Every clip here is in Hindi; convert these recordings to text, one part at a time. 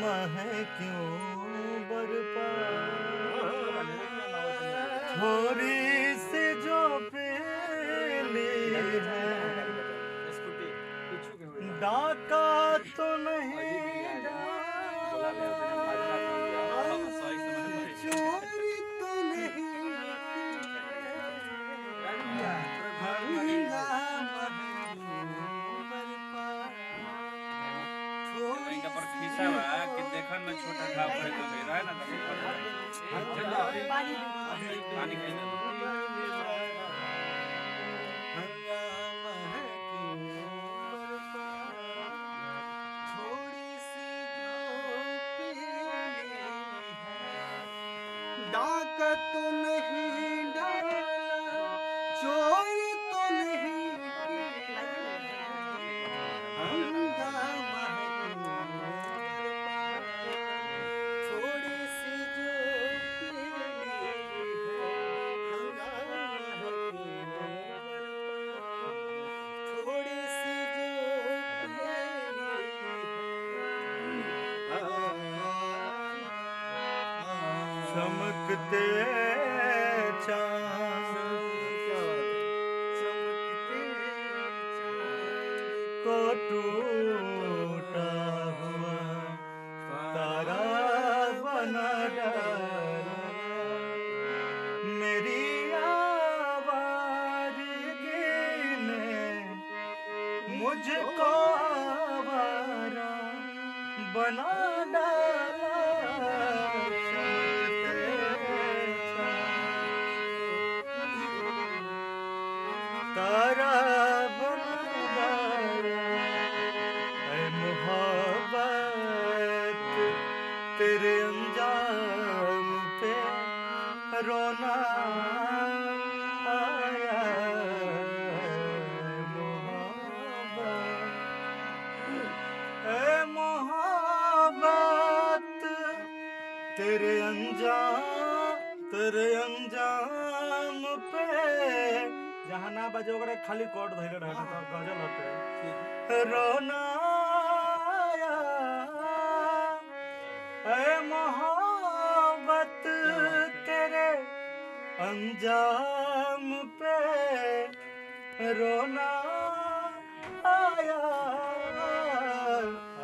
है क्यों बरपा थोड़ी सी जो पीली है डाका तो नहीं चोरी तो नहीं कि देखन में छोटा घाव पड़े तो मेरा है ना पानी डाका तो नहीं डाला चोरी तो नहीं थोड़ी सी जो थोड़ी सी चमकते को टूटा हुआ तारा बना डाला मेरी आवाज़गी ने मुझको आवारा बना डाला तारा बना ऐ मोहब्बत तेरे अंजाम पे रोना आया ऐ मोहब्बत तेरे अंजाम पे जहाँ ना बजे ओकरे खाली कोड धइले रहना तो गजल होते रोना आया ऐ मोहब्बत तेरे अंजाम पे रोना आया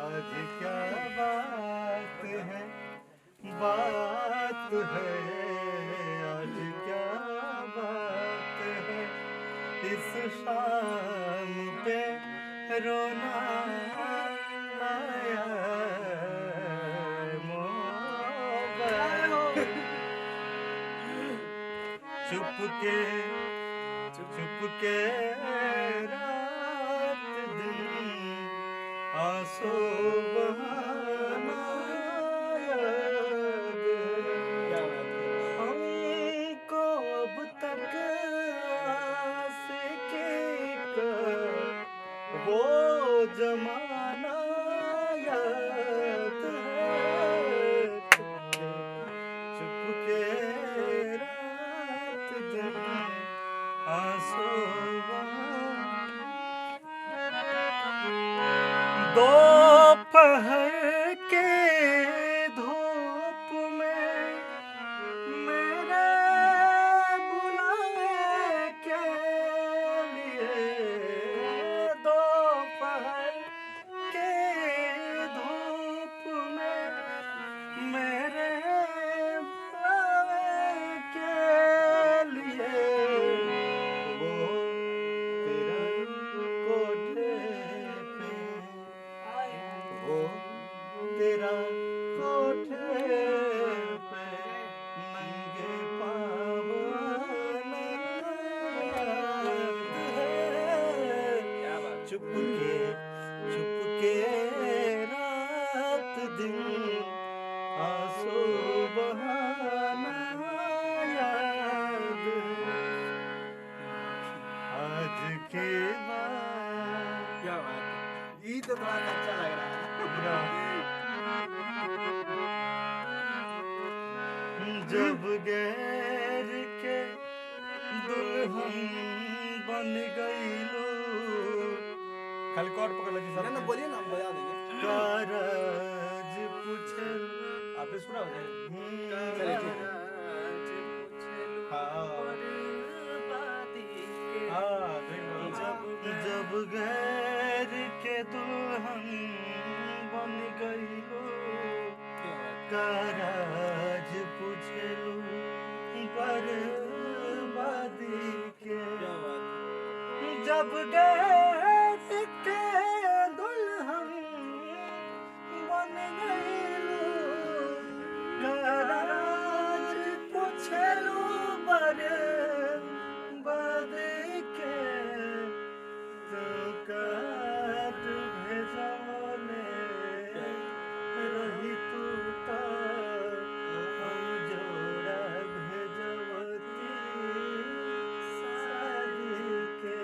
आज क्या बात है आज क्या बात है इस शाम पे रोना आया मोहब्बत चुपके रात दिन आंसू बहाना हमको अब तक वो जमाना याद है चुपके रात दिन आंसू दोपहर के धूप में मेरे बुलाए के लिए दोपहर के धूप में मेरे बुलाए के लिए वो तेरा कोठे पे वो तेरा कोठे पे नंगे पाँव चुपके रात दिन आंसू बहाना याद आज के बाद क्या बात है ये तो थोड़ा अच्छा लग रहा है जब गैर के दुल्हन बन गई लो खाली कॉर्ड पकड़ लगी सर ना बोलिए ना हम बजा देंगे कारज पूछे आपने सुना हो जाए चलिए ठीक है जब गैर के दुल्हन बन गई हो कराज पूछलू बर्बादी के जब गैर के दुल्हन बन गईलू कराज पूछलू बर्बादी के तो काट भेजले रही तू तो हम जोड़ा भेजवती शादी के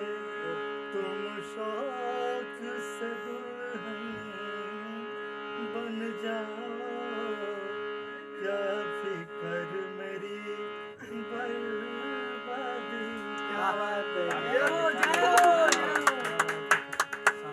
तुम शौक से दुल्हन बन जाओ क्या फिकर मेरी बर्बादी क्या बात है